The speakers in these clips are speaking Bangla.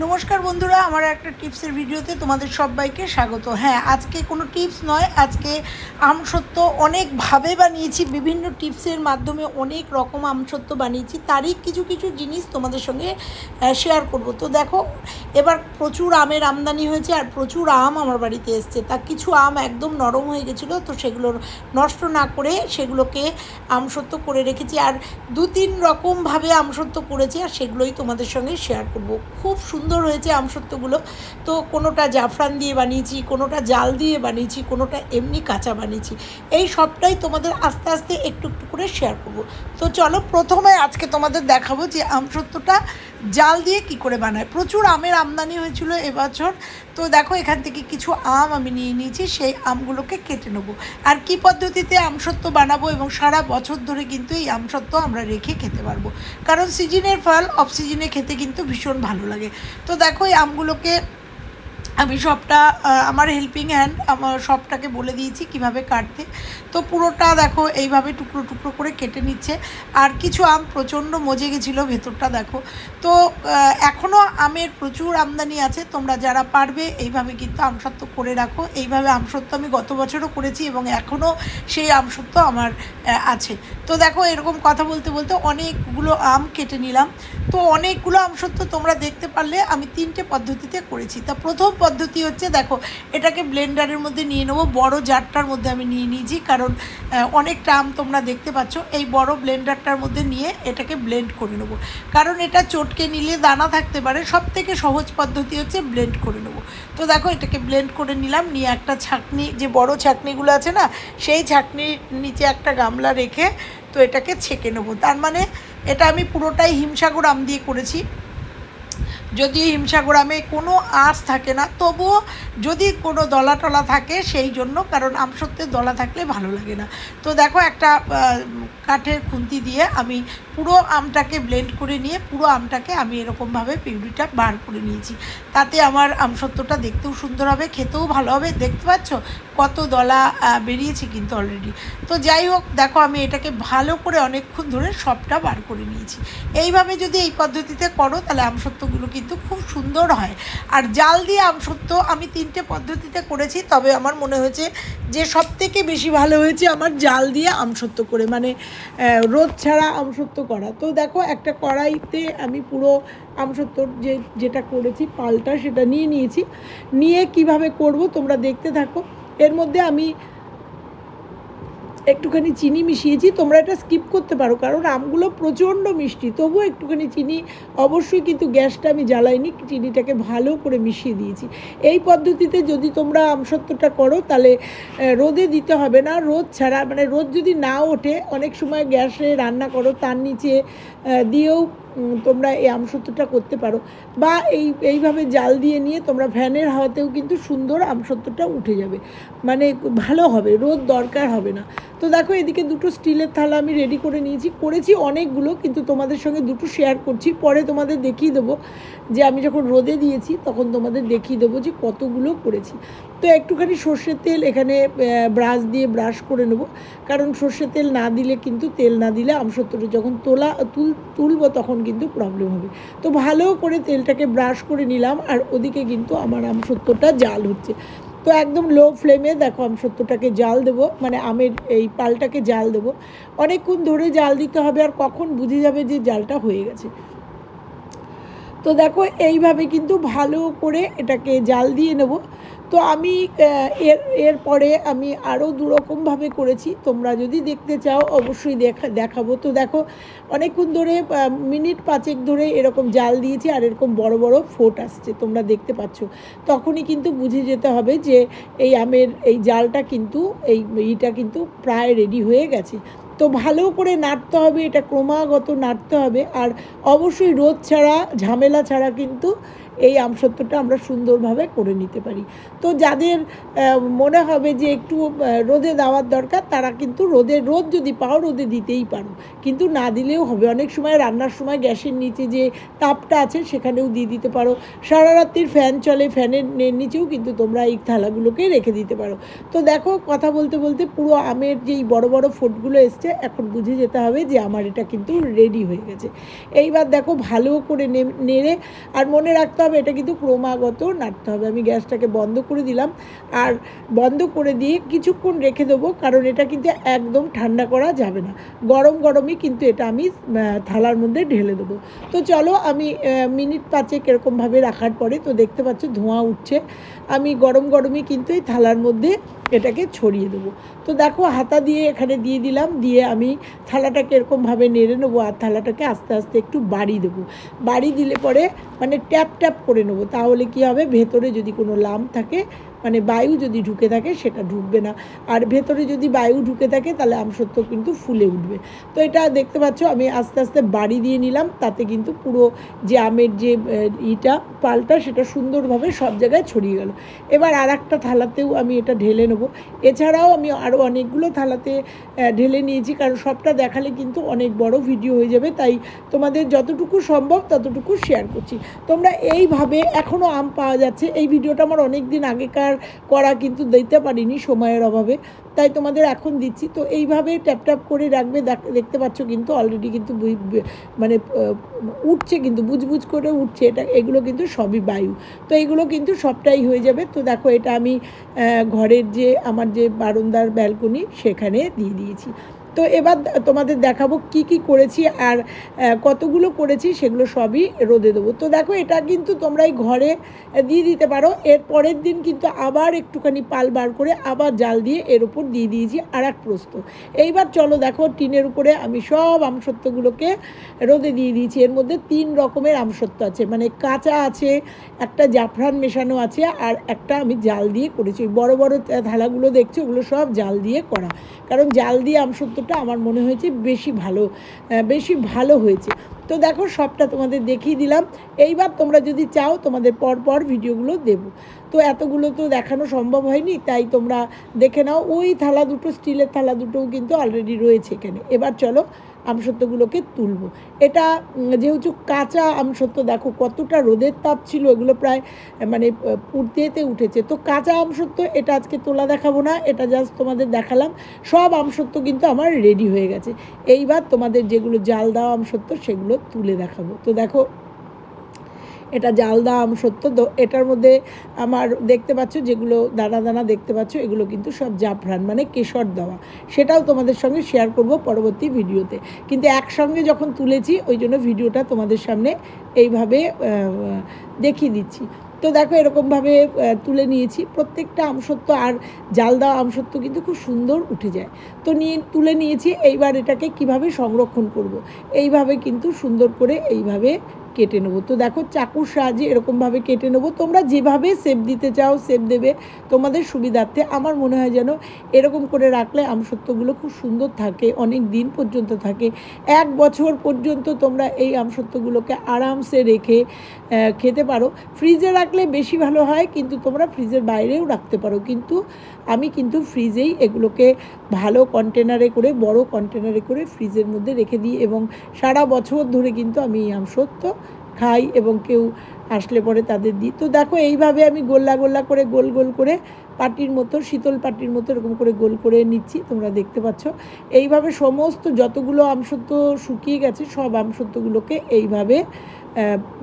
নমস্কার বন্ধুরা, আমার একটা টিপসের ভিডিওতে তোমাদের সবাইকে স্বাগত। হ্যাঁ, আজকে কোনো টিপস নয়, আজকে আমসত্ত্ব অনেকভাবে বানিয়েছি, বিভিন্ন টিপসের মাধ্যমে অনেক রকম আমসত্ত্ব বানিয়েছি, তারই কিছু কিছু জিনিস তোমাদের সঙ্গে শেয়ার করব। তো দেখো, এবার প্রচুর আমের আমদানি হয়েছে আর প্রচুর আম আমার বাড়িতে এসছে। তা কিছু আম একদম নরম হয়ে গেছিলো, তো সেগুলো নষ্ট না করে সেগুলোকে আমসত্ত্ব করে রেখেছি। আর 2-3 রকমভাবে আমসত্ত্ব করেছি, আর সেগুলোই তোমাদের সঙ্গে শেয়ার করব। খুব সুন্দর হয়েছে আমসত্ত্বগুলো। তো কোনোটা জাফরান দিয়ে বানিয়েছি, কোনোটা জাল দিয়ে বানিয়েছি, কোনোটা এমনি কাঁচা বানিয়েছি। এই সবটাই তোমাদের আস্তে আস্তে একটু একটু করে শেয়ার করব। তো চলো, প্রথমে আজকে তোমাদের দেখাবো যে আমসত্ত্বটা জাল দিয়ে কি করে বানায়। প্রচুর আমের আমদানি হয়েছিল এবছর। তো দেখো, এখান থেকে কিছু আম আমি নিয়ে নিয়েছি, সেই আমগুলোকে কেটে নেবো। আর কি পদ্ধতিতে আমসত্ত্ব বানাবো এবং সারা বছর ধরে কিন্তু এই আমসত্ত্ব আমরা রেখে খেতে পারবো, কারণ সিজনের ফল অফ সিজনে খেতে কিন্তু ভীষণ ভালো লাগে। তো দেখো, এই আমগুলোকে আমি সবটা, আমার হেল্পিং হ্যান্ড আমার সবটাকে বলে দিয়েছি কিভাবে কাটতে। তো পুরোটা দেখো এইভাবে টুকরো টুকরো করে কেটে নিচ্ছে। আর কিছু আম প্রচণ্ড মজে গেছিলো, ভেতরটা দেখো। তো এখনও আমের প্রচুর আমদানি আছে, তোমরা যারা পারবে এইভাবে কিন্তু আমসত্ত্ব করে রাখো। এইভাবে আমসত্ত্ব আমি গত বছরও করেছি এবং এখনও সেই আমসত্ত্ব আমার আছে। তো দেখো, এরকম কথা বলতে বলতে অনেকগুলো আম কেটে নিলাম। তো অনেকগুলো আমসত্ত্ব তোমরা দেখতে পারলে আমি 3টে পদ্ধতিতে করেছি। তা প্রথম পদ্ধতি হচ্ছে, দেখো, এটাকে ব্লেন্ডারের মধ্যে নিয়ে নেবো। বড় জারটার মধ্যে আমি নিয়ে নিয়েছি, কারণ অনেকটা আম তোমরা দেখতে পাচ্ছ। এই বড় ব্লেন্ডারটার মধ্যে নিয়ে এটাকে ব্লেন্ড করে নেবো, কারণ এটা চটকে নিলে দানা থাকতে পারে। সব থেকে সহজ পদ্ধতি হচ্ছে ব্লেন্ড করে নেবো। তো দেখো, এটাকে ব্লেন্ড করে নিলাম। নিয়ে একটা ছাঁকনি, যে বড় ছাঁকনিগুলো আছে না, সেই ছাঁকনির নিচে একটা গামলা রেখে তো এটাকে ছেঁকে নেবো। তার মানে এটা আমি পুরোটাই হিমসাগর আম দিয়ে করেছি। যদিও হিমসাগর আমে কোনো আঁশ থাকে না, তবুও যদি কোনো দলা টলা থাকে সেই জন্য, কারণ আমসত্ত্বের দলা থাকলে ভালো লাগে না। তো দেখো, একটা কাঠের খুন্তি দিয়ে আমি পুরো আমটাকে ব্লেন্ড করে নিয়ে পুরো আমটাকে আমি এরকমভাবে পিউরিটা বার করে নিয়েছি। তাতে আমার আমসত্ত্বটা দেখতেও সুন্দর হবে, খেতেও ভালো হবে। দেখতে পাচ্ছ কত দলা বেরিয়েছে কিন্তু অলরেডি। তো যাই হোক, দেখো, আমি এটাকে ভালো করে অনেকক্ষণ ধরে সবটা বার করে নিয়েছি। এইভাবে যদি এই পদ্ধতিতে করো তাহলে আমসত্ত্বগুলো কিন্তু খুব সুন্দর হয়। আর জাল দিয়ে আমসত্ত্ব আমি 3টে পদ্ধতিতে করেছি, তবে আমার মনে হয়েছে যে সবথেকে বেশি ভালো হয়েছে আমার জাল দিয়ে আমসত্ত্ব করে, মানে রোদ ছাড়া আমসত্ত্ব করা। তো দেখো, একটা কড়াইতে আমি পুরো আমসত্ত্বর যেটা করেছি পালটা সেটা নিয়ে নিয়েছি। নিয়ে কিভাবে করব তোমরা দেখতে থাকো। এর মধ্যে আমি একটুখানি চিনি মিশিয়েছি। তোমরা এটা স্কিপ করতে পারো, কারণ আমগুলো প্রচণ্ড মিষ্টি, তবুও একটুখানি চিনি অবশ্যই, কিন্তু গ্যাসটা আমি জ্বালাইনি, চিনিটাকে ভালো করে মিশিয়ে দিয়েছি। এই পদ্ধতিতে যদি তোমরা আমসত্ত্বটা করো তাহলে রোদে দিতে হবে না। রোদ ছাড়া, মানে রোদ যদি না ওঠে, অনেক সময় গ্যাসে রান্না করো তার নিচে দিয়েও তোমরা এই আমসত্ত্বটা করতে পারো, বা এইভাবে জাল দিয়ে নিয়ে তোমরা ফ্যানের হাওয়াতেও কিন্তু সুন্দর আমসত্ত্বটা উঠে যাবে, মানে ভালো হবে, রোদ দরকার হবে না। তো দেখো, এদিকে 2টো স্টিলের থালা আমি রেডি করে নিয়েছি। করেছি অনেকগুলো, কিন্তু তোমাদের সঙ্গে 2টো শেয়ার করছি, পরে তোমাদের দেখিয়ে দেবো যে আমি যখন রোদে দিয়েছি তখন তোমাদের দেখিয়ে দেবো যে কতগুলো করেছি। তো একটুখানি সর্ষের তেল এখানে ব্রাশ দিয়ে ব্রাশ করে নেবো, কারণ সর্ষের তেল না দিলে কিন্তু, তেল না দিলে আমসত্ত্বটা যখন তুলবো তখন কিন্তু প্রবলেম হবে। তো ভালো করে তেলটাকে ব্রাশ করে নিলাম, আর ওদিকে কিন্তু আমার আমসত্ত্বটা জাল হচ্ছে। তো একদম লো ফ্লেমে দেখো আমসত্ত্বটাকে জাল দেবো, মানে আমের এই পালটাকে জাল দেবো। অনেকক্ষণ ধরে জাল দিতে হবে, আর কখন বুঝে যাবে যে জালটা হয়ে গেছে। তো দেখো, এইভাবে কিন্তু ভালো করে এটাকে জাল দিয়ে নেব। তো আমি এরপরে আমি আরও 2 রকমভাবে করেছি, তোমরা যদি দেখতে চাও অবশ্যই দেখাবো। তো দেখো, অনেকক্ষণ ধরে মিনিট 5 ধরে এরকম জাল দিয়েছি, আর এরকম বড় বড় ফোঁট আসছে, তোমরা দেখতে পাচ্ছ। তখনই কিন্তু বুঝে যেতে হবে যে এই আমের এই জালটা কিন্তু, এইটা কিন্তু প্রায় রেডি হয়ে গেছে। তো ভালো করে নাড়তে হবে, এটা ক্রমাগত নাড়তে হবে। আর অবশ্যই রোদ ছাড়া, ঝামেলা ছাড়া কিন্তু এই আমসত্ত্বটা আমরা সুন্দরভাবে করে নিতে পারি। তো যাদের মনে হবে যে একটু রোদে দেওয়ার দরকার, তারা কিন্তু রোদ যদি পাও রোদে দিতেই পারো, কিন্তু না দিলেও হবে। অনেক সময় রান্নার সময় গ্যাসের নিচে যে তাপটা আছে সেখানেও দিয়ে দিতে পারো। সারা রাত্রির ফ্যান চলে, ফ্যানের নিচেও কিন্তু তোমরা এই থালাগুলোকে রেখে দিতে পারো। তো দেখো, কথা বলতে বলতে পুরো আমের যেই বড় বড় ফোঁটগুলো এসছে, এখন বুঝে যেতে হবে যে আমার এটা কিন্তু রেডি হয়ে গেছে। এইবার দেখো ভালো করে নেড়ে, আর মনে রাখতে হবে এটা কিন্তু ক্রমাগত নাড়তে হবে। আমি গ্যাসটাকে বন্ধ করে দিলাম, আর বন্ধ করে দিয়ে কিছুক্ষণ রেখে দেবো, কারণ এটা কিন্তু একদম ঠান্ডা করা যাবে না। গরম গরমই কিন্তু এটা আমি থালার মধ্যে ঢেলে দেবো। তো চলো, আমি মিনিট 5 এরকমভাবে রাখার পরে তো দেখতে পাচ্ছ ধোঁয়া উঠছে। আমি গরম গরমই কিন্তু এই থালার মধ্যে এটাকে ছড়িয়ে দেবো। তো দেখো হাতা দিয়ে এখানে দিয়ে দিলাম, দিয়ে আমি থালাটাকে এরকমভাবে নেড়ে নেবো, আর থালাটাকে আস্তে আস্তে একটু বাড়ি দেবো। বাড়ি দিলে পরে মানে ট্যাপ ট্যাপ করে নেবো, তাহলে কি হবে, ভেতরে যদি কোনো লাম্প থাকে, মানে বায়ু যদি ঢুকে থাকে সেটা ঢুকবে না, আর ভেতরে যদি বায়ু ঢুকে থাকে তাহলে আমসত্ত্ব কিন্তু ফুলে উঠবে। তো এটা দেখতে পাচ্ছ আমি আস্তে আস্তে বাড়ি দিয়ে নিলাম, তাতে কিন্তু পুরো যে আমের যে পালটা সেটা সুন্দরভাবে সব জায়গায় ছড়িয়ে গেল। এবার আর একটা থালাতেও আমি এটা ঢেলে নেবো। এছাড়াও আমি আরও অনেকগুলো থালাতে ঢেলে নিয়েছি, কারণ সবটা দেখালে কিন্তু অনেক বড় ভিডিও হয়ে যাবে, তাই তোমাদের যতটুকু সম্ভব ততটুকু শেয়ার করছি। তোমরা এইভাবে, এখনও আম পাওয়া যাচ্ছে, এই ভিডিওটা আমার অনেক দিন আগেকার করা, কিন্তু দিতে পারিনি সময়ের অভাবে, তাই তোমাদের এখন দিচ্ছি। তো এইভাবে ট্যাপ ট্যাপ করে রাখবে। দেখতে পাচ্ছ কিন্তু অলরেডি কিন্তু মানে উঠছে, কিন্তু বুজবুজ করে উঠছে, এগুলো কিন্তু সবই বায়ু। তো এইগুলো কিন্তু সবটাই হয়ে যাবে। তো দেখো এটা আমি ঘরের যে আমার যে বারান্দার ব্যালকনি সেখানে দিয়ে দিয়েছি। তো এবার তোমাদের দেখাবো কি কি করেছি, আর কতগুলো করেছি সেগুলো সবই রোদে দেবো। তো দেখো এটা কিন্তু তোমরা এই ঘরে দিয়ে দিতে পারো। এর পরের দিন কিন্তু আবার একটুখানি পাল বার করে আবার জাল দিয়ে এর উপর দিয়ে দিয়েছি আর এক প্রস্ত। এইবার চলো দেখো, টিনের উপরে আমি সব আমসত্ত্বগুলোকে রোদে দিয়ে দিয়েছি। এর মধ্যে 3 রকমের আমসত্ত্ব আছে, মানে কাঁচা আছে, একটা জাফরান মেশানো আছে, আর একটা আমি জাল দিয়ে করেছি। বড় বড় থালাগুলো দেখছো, ওগুলো সব জাল দিয়ে করা, কারণ জাল দিয়ে আমসত্ত্বটা আমার মনে হয়েছে বেশি ভালো হয়েছে। তো দেখো সবটা তোমাদের দেখিয়ে দিলাম। এইবার তোমরা যদি চাও তোমাদের পর ভিডিওগুলো দেবো, তো এতগুলো তো দেখানো সম্ভব হয়নি, তাই তোমরা দেখে নাও। ওই থালা দুটো, স্টিলের থালা দুটোও কিন্তু অলরেডি রয়েছে এখানে। এবার চলো আমসত্ত্বগুলোকে তুলবো। এটা যেহেতু কাঁচা আমসত্ত্ব, দেখো কতটা রোদের তাপ ছিল, এগুলো প্রায় মানে পুড়তেতে উঠেছে। তো কাঁচা আমসত্ত্ব এটা আজকে তোলা দেখাবো না, এটা জাস্ট তোমাদের দেখালাম। সব আমসত্ত্ব কিন্তু আমার রেডি হয়ে গেছে। এইবার তোমাদের যেগুলো জাল দেওয়া আমসত্ত্ব সেগুলো তুলে দেখাবো। তো দেখো এটা জাল দেওয়া আমসত্ত্ব। তো এটার মধ্যে আমার দেখতে পাচ্ছ যেগুলো দানা দানা দেখতে পাচ্ছ, এগুলো কিন্তু সব জাফরান মানে কেশর দেওয়া। সেটাও তোমাদের সঙ্গে শেয়ার করব পরবর্তী ভিডিওতে, কিন্তু একসঙ্গে যখন তুলেছি ওই জন্য ভিডিওটা তোমাদের সামনে এইভাবে দেখিয়ে দিচ্ছি। তো দেখো এরকমভাবে তুলে নিয়েছি প্রত্যেকটা আমসত্ত্ব, আর জাল দেওয়া আমসত্ত্ব কিন্তু খুব সুন্দর উঠে যায়। তো তুলে নিয়েছি। এইবার এটাকে কিভাবে সংরক্ষণ করব, এইভাবে কিন্তু সুন্দর করে এইভাবে কেটে নেবো। তো দেখো চাকুর সাহায্যে এরকমভাবে কেটে নেবো। তোমরা যেভাবে শেপ দিতে চাও শেপ দেবে তোমাদের সুবিধার্থে। আমার মনে হয় যেন এরকম করে রাখলে আমসত্ত্বগুলো খুব সুন্দর থাকে, অনেক দিন পর্যন্ত থাকে। 1 বছর পর্যন্ত তোমরা এই আমসত্ত্বগুলোকে আরামসে রেখে খেতে পারো। ফ্রিজে রাখলে বেশি ভালো হয়, কিন্তু তোমরা ফ্রিজের বাইরেও রাখতে পারো, কিন্তু আমি কিন্তু ফ্রিজেই এগুলোকে ভালো কন্টেনারে করে, বড় কন্টেনারে করে ফ্রিজের মধ্যে রেখে দিই, এবং সারা বছর ধরে কিন্তু আমি এই আমসত্ত্ব খাই এবং কেউ আসলে পরে তাদের দিই। তো দেখো এইভাবে আমি গোল্লা গোল্লা করে গোল গোল করে পাটির মতো, শীতল পাটির মতো এরকম করে গোল করে নিচ্ছি, তোমরা দেখতে পাচ্ছ। এইভাবে সমস্ত যতগুলো আমসত্ত্ব শুকিয়ে গেছে সব আমসত্ত্বগুলোকে এইভাবে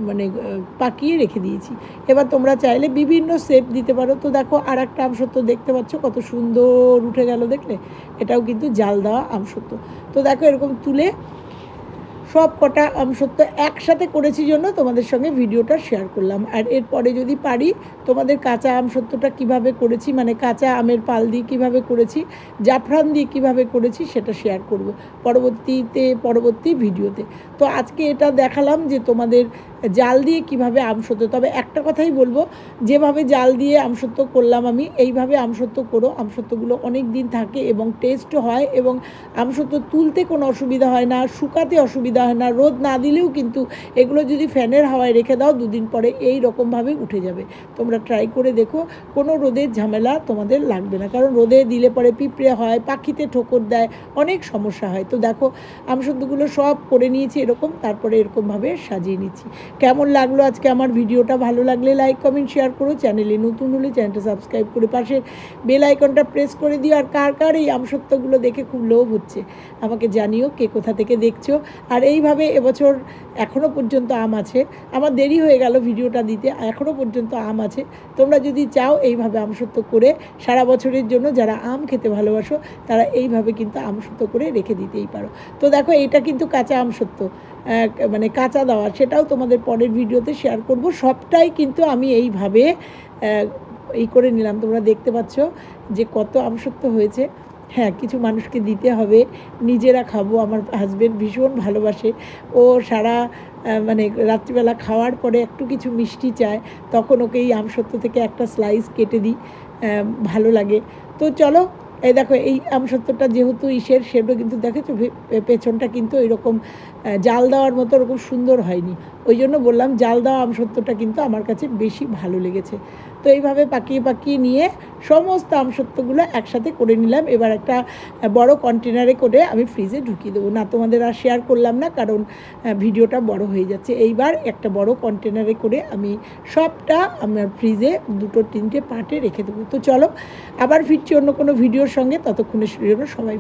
মানে পাকিয়ে রেখে দিয়েছি। এবার তোমরা চাইলে বিভিন্ন শেপ দিতে পারো। তো দেখো আর একটা আমসত্ত্ব দেখতে পাচ্ছ কত সুন্দর উঠে গেল, দেখলে? এটাও কিন্তু জাল দেওয়া আমসত্ত্ব। তো দেখো এরকম তুলে সব কটা আমসত্ত্ব একসাথে করেছি জন্য তোমাদের সঙ্গে ভিডিওটা শেয়ার করলাম। আর এরপরে যদি পারি তোমাদের কাঁচা আমসত্ত্বটা কিভাবে করেছি, মানে কাঁচা আমের পাল দিয়ে কিভাবে করেছি, জাফরান দিয়ে কিভাবে করেছি সেটা শেয়ার করব পরবর্তী ভিডিওতে। তো আজকে এটা দেখালাম যে তোমাদের জাল দিয়ে কিভাবে আমসত্ত্ব। তবে একটা কথাই বলবো, যেভাবে জাল দিয়ে আমসত্ত্ব করলাম আমি, এইভাবে আমসত্ত্ব করো। আমসত্ত্বগুলো অনেক দিন থাকে এবং টেস্ট হয়, এবং আমসত্ত্ব তুলতে কোনো অসুবিধা হয় না, শুকাতে অসুবিধা হয় না। রোদ না দিলেও কিন্তু এগুলো যদি ফ্যানের হাওয়ায় রেখে দাও 2 দিন পরে এই রকমভাবে উঠে যাবে। তোমরা ট্রাই করে দেখো, কোনো রোদের ঝামেলা তোমাদের লাগবে না, কারণ রোদে দিলে পরে পিঁপড়ে হয়, পাখিতে ঠোকর দেয়, অনেক সমস্যা হয়। তো দেখো আমসত্ত্বগুলো সব করে নিয়েছি এরকম, তারপরে এরকমভাবে সাজিয়ে নিচ্ছি। কেমন লাগলো আজকে আমার ভিডিওটা? ভালো লাগলে লাইক কমেন্ট শেয়ার করো, চ্যানেলে নতুন হলে চ্যানেলটা সাবস্ক্রাইব করে পাশে বেল আইকনটা প্রেস করে দিও। আর কার কার এই আমসত্ত্বগুলো দেখে খুব লোভ হচ্ছে আমাকে জানিও, কে কোথা থেকে দেখছো। আর এইভাবে এবছর এখনও পর্যন্ত আম আছে, আমার দেরি হয়ে গেল ভিডিওটা দিতে, এখনও পর্যন্ত আম আছে। তোমরা যদি চাও এইভাবে আমসত্ত্ব করে সারা বছরের জন্য, যারা আম খেতে ভালোবাসো তারা এইভাবে কিন্তু আমসত্ত্ব করে রেখে দিতেই পারো। তো দেখো এটা কিন্তু কাঁচা আমসত্ত্ব, মানে কাঁচা দেওয়া, সেটাও তোমাদের পরের ভিডিওতে শেয়ার করব। সবটাই কিন্তু আমি এইভাবে এই করে নিলাম। তোমরা দেখতে পাচ্ছ যে কত আমসত্ত্ব হয়েছে। হ্যাঁ, কিছু মানুষকে দিতে হবে, নিজেরা খাবো। আমার হাজব্যান্ড ভীষণ ভালোবাসে, ও সারা মানে রাত্রিবেলা খাওয়ার পরে একটু কিছু মিষ্টি চায়, তখন ওকে এই আমসত্ত্ব থেকে একটা স্লাইস কেটে দিই, ভালো লাগে। তো চলো, এই দেখো এই আমসত্ত্বটা যেহেতু ইসের, সেটা কিন্তু দেখেছো পেছনটা কিন্তু এরকম জাল দেওয়ার মতো ওরকম সুন্দর হয়নি, ওই জন্য বললাম জাল দেওয়া আমসত্ত্বটা কিন্তু আমার কাছে বেশি ভালো লেগেছে। তো এইভাবে পাকিয়ে পাকিয়ে নিয়ে সমস্ত আমসত্ত্বগুলো একসাথে করে নিলাম। এবার একটা বড় কন্টেনারে করে আমি ফ্রিজে ঢুকিয়ে দেবো। না, তোমাদের আর শেয়ার করলাম না, কারণ ভিডিওটা বড় হয়ে যাচ্ছে। এইবার একটা বড় কন্টেনারে করে আমি সবটা আমার ফ্রিজে 2-3টে পার্টে রেখে দেবো। তো চলো, আবার ফিরছি অন্য কোনো ভিডিওর সঙ্গে, ততক্ষণের জন্য সবাই